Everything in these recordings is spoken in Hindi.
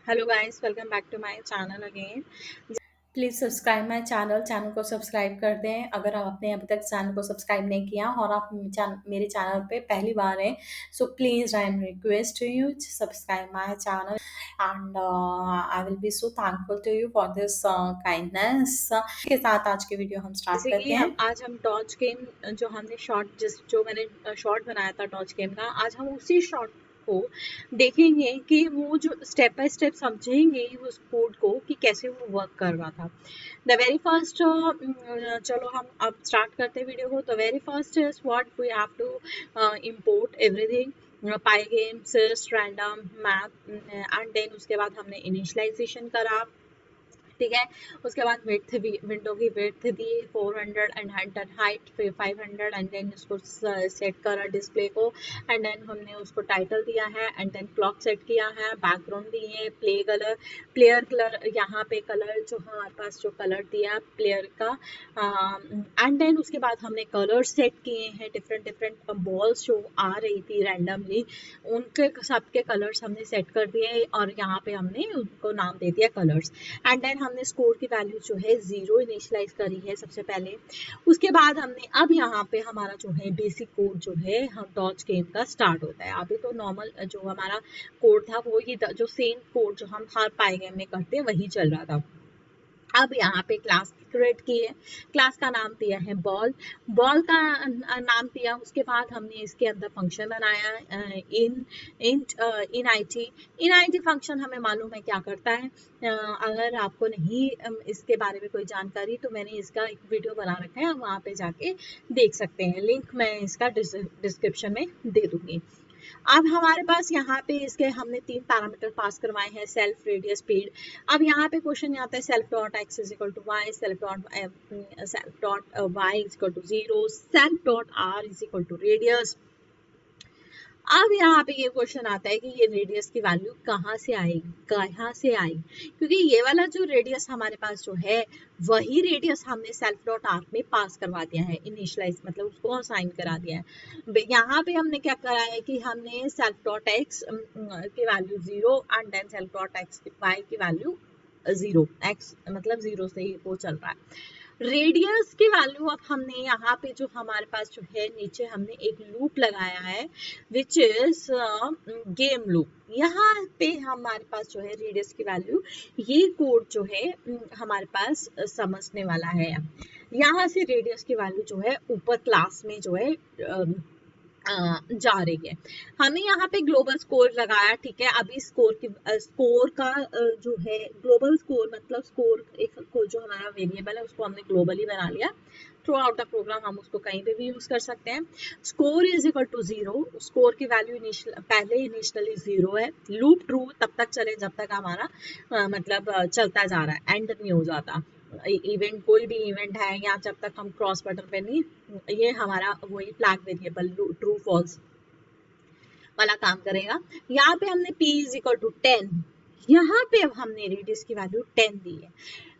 Hello guys, welcome back to my channel again. Please subscribe my channel को सब्सक्राइब कर दें अगर आपने अभी तक चैनल को सब्सक्राइब नहीं किया और आप मेरे चैनल पे पहली बार हैं। So please I am request you subscribe my channel and I will be so thankful to you for this kindness के साथ आज की वीडियो हम स्टार्ट जैसे कि करते हैं। आज हम डॉज गेम जो हमने जो मैंने शॉर्ट बनाया था डॉज गेम का, आज हम उसी शॉर्ट को देखेंगे कि वो जो स्टेप बाय स्टेप समझेंगे उस कोड को कि कैसे वो वर्क कर रहा था। द वेरी फर्स्ट चलो हम अब स्टार्ट करते हैं वीडियो को। The very first is what we have to import everything pygame sys random map and then उसके बाद हमने इनिशियलाइजेशन करा। ठीक है, उसके बाद विड्थ भी विंडो की विड्थ दी 400 एंड हाइट 500 एंड देन उसको सेट करा डिस्प्ले को एंड देन हमने उसको टाइटल दिया है एंड देन क्लॉक सेट किया है, बैकग्राउंड दिए, प्लेयर कलर यहाँ पे कलर जो हमारे पास जो कलर दिया प्लेयर का एंड देन उसके बाद हमने कलर सेट किए हैं। डिफरेंट डिफरेंट बॉल्स जो आ रही थी रैंडमली उनके सबके कलर्स हमने सेट कर दिए और यहाँ पे हमने उनको नाम दे दिया कलर्स एंड देन हमने स्कोर की वैल्यू जो है 0 इनिशियलाइज करी है सबसे पहले। उसके बाद हमने अब यहाँ पे हमारा जो है बेसिक कोड जो है हम डॉज गेम का स्टार्ट होता है। अभी तो नॉर्मल जो हमारा कोड था वो ही जो सेम कोड जो हम हर पाई गेम में करते हैं वही चल रहा था। अब यहाँ पे क्लास क्रिएट की है, क्लास का नाम दिया है बॉल, बॉल का नाम दिया। उसके बाद हमने इसके अंदर फंक्शन बनाया इन इन आई टी फंक्शन हमें मालूम है क्या करता है। अगर आपको नहीं इसके बारे में कोई जानकारी तो मैंने इसका एक वीडियो बना रखा है, वहाँ पे जाके देख सकते हैं, लिंक मैं इसका डिस्क्रिप्शन में दे दूंगी। अब हमारे पास यहाँ पे इसके हमने 3 पैरामीटर पास करवाए हैं, सेल्फ रेडियस स्पीड। अब यहाँ पे क्वेश्चन आता है self dot X is equal to Y, self dot Y is equal to 0, self dot R is equal to radius. अब यहाँ पे ये क्वेश्चन आता है कि ये रेडियस की वैल्यू कहाँ से आएगी, क्योंकि ये वाला जो रेडियस हमारे पास जो है वही रेडियस हमने सेल्फ डॉट आर्क में पास करवा दिया है, इनिशियलाइज मतलब उसको असाइन करा दिया है। यहाँ पे हमने क्या करा है कि हमने सेल्फ डॉट एक्स की value 0 and then self dot X Y की वैल्यू 0, एक्स मतलब 0 से ही वो चल रहा है। रेडियस की वैल्यू अब हमने यहाँ पे जो हमारे पास जो है नीचे हमने एक लूप लगाया है विच इज गेम लूप। यहाँ पे हमारे पास जो है रेडियस की वैल्यू ये कोड जो है हमारे पास समझने वाला है। यहाँ से रेडियस की वैल्यू जो है ऊपर क्लास में जो है जा रही है। हमने यहाँ पे ग्लोबल स्कोर लगाया, ठीक है। अभी स्कोर का जो है ग्लोबल स्कोर मतलब स्कोर एक जो हमारा वेरिएबल है उसको हमने ग्लोबली बना लिया। थ्रू आउट द प्रोग्राम हम उसको कहीं पे भी यूज कर सकते हैं। Score is equal to 0, score की वैल्यू पहले इनिशियली 0 है। लूप ट्रू तब तक चले जब तक हमारा मतलब चलता जा रहा है, एंड नहीं हो जाता। इवेंट कोई भी इवेंट है या जब तक हम क्रॉस बटन पे नहीं, ये हमारा वही फ्लैग वेरिएबल ट्रू फॉल्स वाला काम करेगा। यहाँ पे हमने p इज इक्वल टू 10, यहाँ पे अब हमने रेडियस की वैल्यू 10 दी है।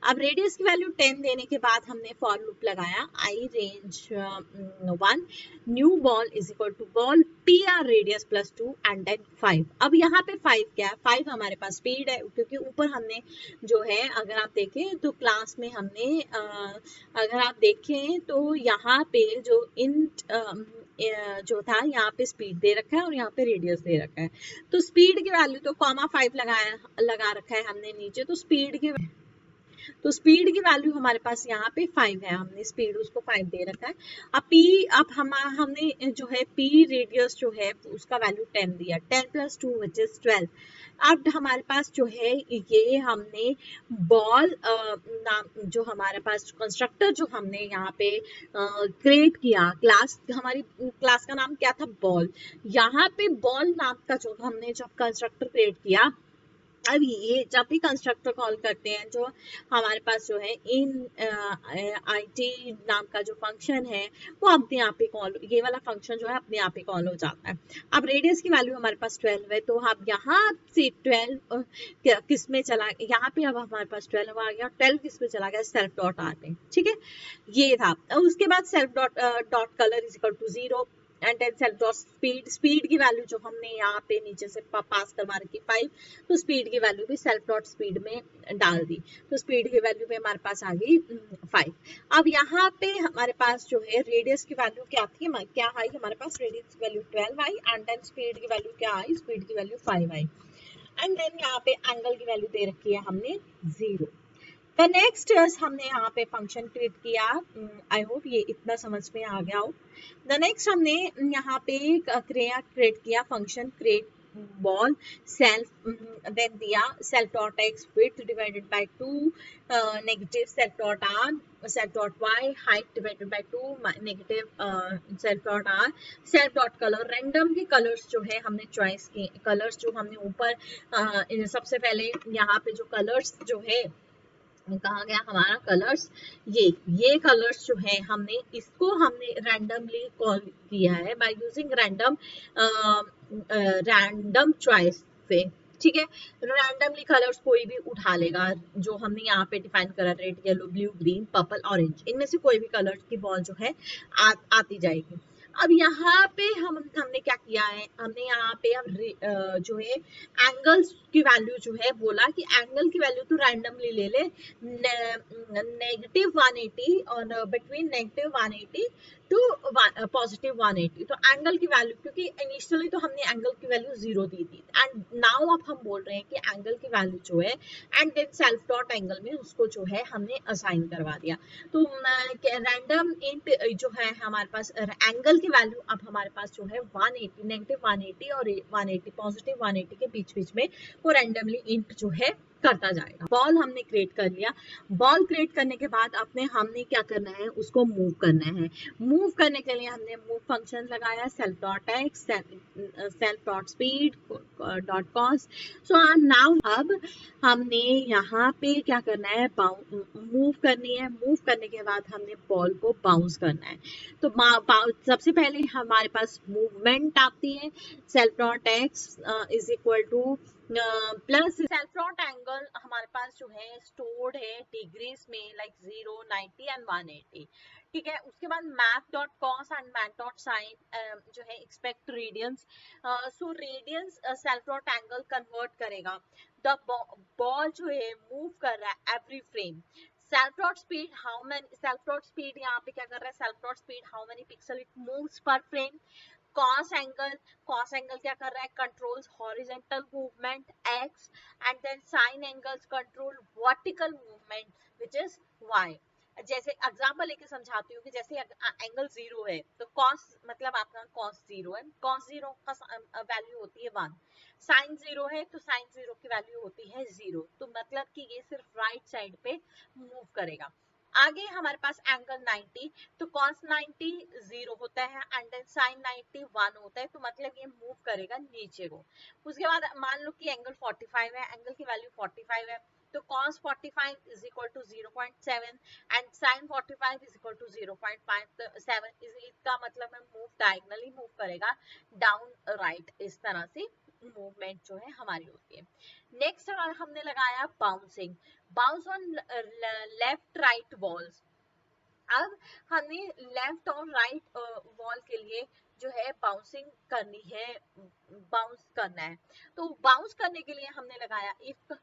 अब रेडियस की वैल्यू 10 देने के बाद हमने फॉर लूप लगाया I range 1 new ball is equal to ball p r radius plus 2 and then 5। अब यहाँ पे 5 क्या है, 5 हमारे पास स्पीड है, क्योंकि ऊपर हमने जो है अगर आप देखें तो क्लास में हमने अगर आप देखें तो यहाँ पे जो जो था यहाँ पे स्पीड दे रखा है और यहाँ पे रेडियस दे रखा है। तो स्पीड की वैल्यू तो कॉमा 5 लगा रखा है हमने नीचे, तो स्पीड की वैल्यू हमारे पास यहाँ पे 5 है, हमने स्पीड उसको 5 दे रखा है। अब हमने जो है p रेडियस जो है उसका वैल्यू 10 दिया, 10 प्लस 2 विच इज 12। अब हमारे पास जो है ये हमने बॉल नाम जो हमारे पास कंस्ट्रक्टर जो हमने यहाँ पे क्रिएट किया, क्लास हमारी क्लास का नाम क्या था, बॉल। यहाँ पे बॉल नाम का जो हमने जब कंस्ट्रक्टर क्रिएट किया, अब ये जब भी कंस्ट्रक्टर कॉल करते हैं जो हमारे पास जो है इन आई टी नाम का जो फंक्शन है वो अपने आप ही कॉल, ये वाला फंक्शन जो है अपने आप ही कॉल हो जाता है। अब रेडियस की वैल्यू हमारे पास 12 है, तो अब यहाँ से 12 किस में चला, यहाँ पे अब हमारे पास 12 आ गया, 12 किस में चला गया, सेल्फ डॉट आर में, ठीक है। ये था। उसके बाद self dot colour is equal to 0, and then self dot speed, speed की वैल्यू जो हमने यहाँ पे नीचे से पास करवा रखी 5, तो स्पीड की वैल्यू भी सेल्फ डॉट स्पीड में डाल दी, तो स्पीड की वैल्यू भी हमारे पास आ गई 5। अब यहाँ पे हमारे पास जो है रेडियस की वैल्यू क्या थी, क्या आई हमारे पास, रेडियस की वैल्यू 12 आई, एंड देन स्पीड की वैल्यू क्या आई, स्पीड की वैल्यू 5 आई, एंड देन यहाँ पे एंगल की वैल्यू दे रखी है हमने 0। द नेक्स्ट हमने यहाँ पे फंक्शन क्रिएट किया, आई होप ये इतना समझ में आ गया हो। द नेक्स्ट हमने यहाँ पे क्रिएट किया function create ball self, then दिया self dot x width divided by 2, negative self dot r self dot y height divided by 2, negative self dot r self dot colour, random के कलर्स जो है हमने चॉइस किए, कलर्स जो हमने ऊपर सबसे पहले यहाँ पे जो कलर्स जो है कहा गया हमारा कलर्स, ये कलर्स जो है हमने इसको हमने रैंडमली कॉल किया है बाय यूजिंग रैंडम चॉइस से, ठीक है। रैंडमली कलर्स कोई भी उठा लेगा, जो हमने यहाँ पे डिफाइन करा red yellow blue green purple orange, इनमें से कोई भी कलर की बॉल जो है आती जाएगी। अब यहाँ पे हमने क्या किया है, हमने यहाँ पे अब जो है एंगल्स की वैल्यू जो है बोला कि एंगल की वैल्यू तो रैंडमली ले ले, -180 और बिटवीन -180 टू पॉजिटिव 180, तो एंगल की वैल्यू, क्योंकि इनिशियली तो हमने एंगल की वैल्यू 0 दी थी, एंड नाउ अब हम बोल रहे हैं कि एंगल की वैल्यू जो है and then self dot angle में उसको जो है हमने असाइन करवा दिया। तो रैंडम इंट जो है हमारे पास एंगल की वैल्यू अब हमारे पास जो है 180, -180 और 180 पॉजिटिव 180 के बीच बीच में वो रैंडमली इंट जो है करता जाएगा। बॉल हमने क्रिएट कर लिया, बॉल क्रिएट करने के बाद हमने क्या करना है, उसको मूव करना है। मूव करने के लिए हमने मूव फंक्शन लगाया, self dot x self dot speed dot cos, so now अब हमने यहाँ पे क्या करना है, मूव करनी है। मूव करने के बाद हमने बॉल को बाउंस करना है। तो सबसे पहले हमारे पास मूवमेंट आती है, self dot X is equal two plus self dot angle हमारे पास जो है स्टोर्ड है डिग्रीज में, लाइक 0, 90 एंड 180, ठीक है। उसके बाद math dot cos and math dot sine जो है expect radians, so radians self dot angle convert करेगा, द बॉल जो है मूव कर रहा है every frame, self dot speed how many, self dot speed यहाँ पे क्या कर रहा है, self dot speed how many pixel it moves per frame, cos angle क्या कर रहा है, controls horizontal movement x, and then sin angles control vertical movement which is y। जैसे एग्जांपल लेके समझाती हूँ कि जैसे एंगल 0 है तो cos मतलब आपका cos 0 है, cos 0 का वैल्यू होती है 1, sin 0 है तो sin 0 की वैल्यू होती है 0, तो मतलब कि ये सिर्फ राइट साइड पे मूव करेगा। आगे हमारे पास एंगल 90, तो cos 90 0 होता है एंड देन sin 90 1 होता है, तो मतलब ये मूव करेगा नीचे को। उसके बाद मान लो कि एंगल 45 है, एंगल की वैल्यू 45 है, तो cos 45 is equal to 0.7 and sin 45 is equal to 0.57, इसका मतलब है मूव डायगनली मूव करेगा डाउन राइट, इस तरह से मूवमेंट जो है हमारी होती है। नेक्स्ट हमने लगाया bouncing, bounce on left right walls. अब हमने लेफ्ट और राइट वॉल के लिए जो है बाउंसिंग करनी है, बाउंस करना है। तो बाउंस करने के लिए हमने लगाया इफ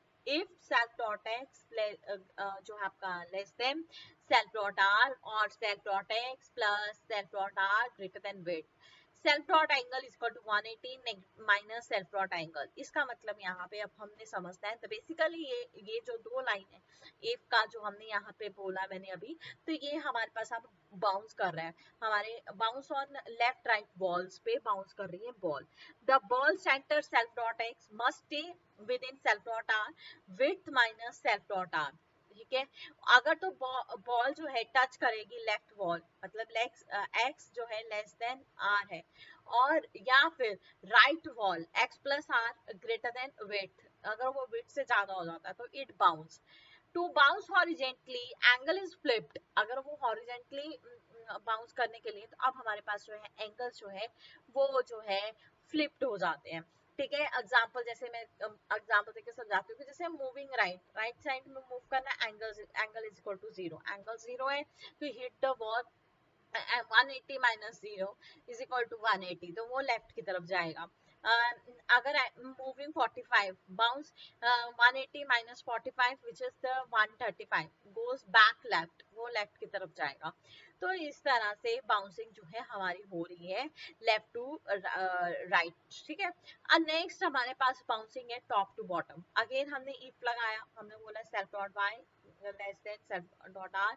सेल्फ डॉट एक्स जो है आपका less than self dot r और self dot x plus self dot r greater than width, self dot angle is equal to 180 minus self dot angle. इसका मतलब यहाँ पे अब हमने समझना है, तो बेसिकली ये जो दो लाइन है इफ का जो हमने यहाँ पे बोला मैंने अभी, तो ये हमारे पास अब बाउंस कर रहा है, हमारे bounce on left right walls पे बाउंस कर रही है ball. The ball centre self dot x must stay with in self dot are with minus self dot are, ठीक है। अगर तो बॉल जो है टच करेगी लेफ्ट वॉल, मतलब एक्स जो है लेस देन आर है, और या फिर right wall X plus R greater than width, अगर वो विड्थ से ज्यादा हो जाता है तो it bounce. To bounce horizontally angle is flipped, अगर वो हॉरिजेंटली बाउंस करने के लिए, तो अब हमारे पास जो है एंगल जो है वो जो है फ्लिप्ड हो जाते हैं, ठीक है। एग्जांपल जैसे मैं एग्जांपल देके समझाती हूँ कि जैसे मूविंग राइट साइड में मूव करना, angle is equal to 0, angle 0 है तो hit the wall 180 minus 0 is equal to 180, तो वो लेफ्ट की तरफ जाएगा। अगर moving 45 bounce 180 minus 45 which is the 135 goes back left, वो लेफ्ट की तरफ जाएगा। तो इस तरह से बाउंसिंग जो है हमारी हो रही है लेफ्ट टू राइट, ठीक है। नेक्स्ट हमारे पास बाउंसिंग है टॉप टू बॉटम। अगेन हमने इफ लगाया, हमने बोला self dot y less than self dot r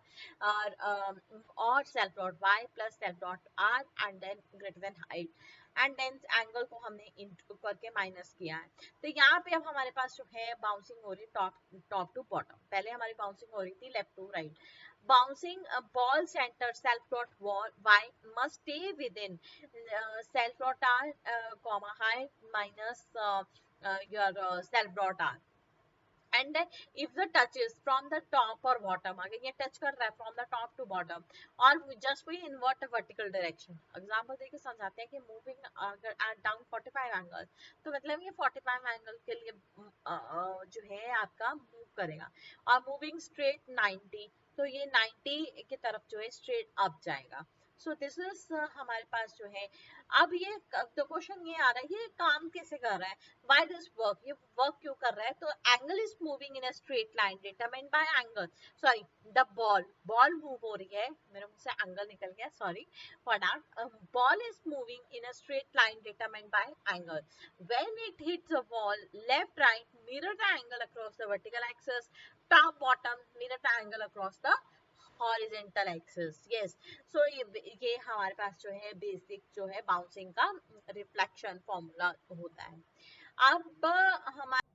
और self dot y plus self dot r and then greater than height and then angle को हमने इंटू करके माइनस किया है। तो यहाँ पे अब हमारे पास जो है बाउंसिंग हो रही है टॉप टू बॉटम। पहले हमारी बाउंसिंग हो रही थी left to right. Bouncing a ball center self dot y must stay within self dot r comma height minus your self dot r, and then if the touches from the top or bottom, अगर ये टच कर रहा है from the top to bottom और just we invert a vertical direction, example देके समझाते हैं कि मूविंग अगर at down 45 एंगल, तो मतलब ये 45 एंगल के लिए जो है आपका मूव करेगा, और मूविंग स्ट्रेट 90, तो ये 90 की तरफ जो है स्ट्रेट अप जाएगा। सो दिस इज हमारे पास जो है। अब ये तो क्वेश्चन ये आ रहा है ये काम कैसे कर रहा है, व्हाई दिस वर्क, ये वर्क क्यों कर रहा है। तो angle is moving in a straight line determined by angle, sorry the ball move हो रही है, मेरे मुंह से एंगल निकल गया, sorry for that. Ball is moving in a straight line determined by angle, when it hits a wall left right mirror the angle across the vertical axis, top bottom mirror the angle across the horizontal axis. Yes, सो ये हमारे पास जो है बेसिक जो है बाउंसिंग का रिफ्लेक्शन फॉर्मूला होता है। अब हमारे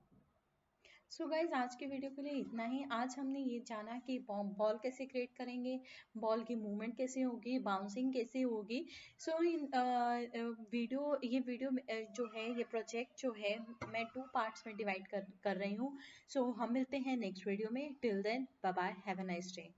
सो गाइज आज के वीडियो के लिए इतना ही। आज हमने ये जाना कि बॉल कैसे क्रिएट करेंगे, बॉल की मूवमेंट कैसे होगी, बाउंसिंग कैसे होगी। सो ये वीडियो जो है, ये प्रोजेक्ट जो है मैं 2 पार्ट्स में डिवाइड कर रही हूँ। सो हम मिलते हैं नेक्स्ट वीडियो में। Till then bye bye, have a nice day.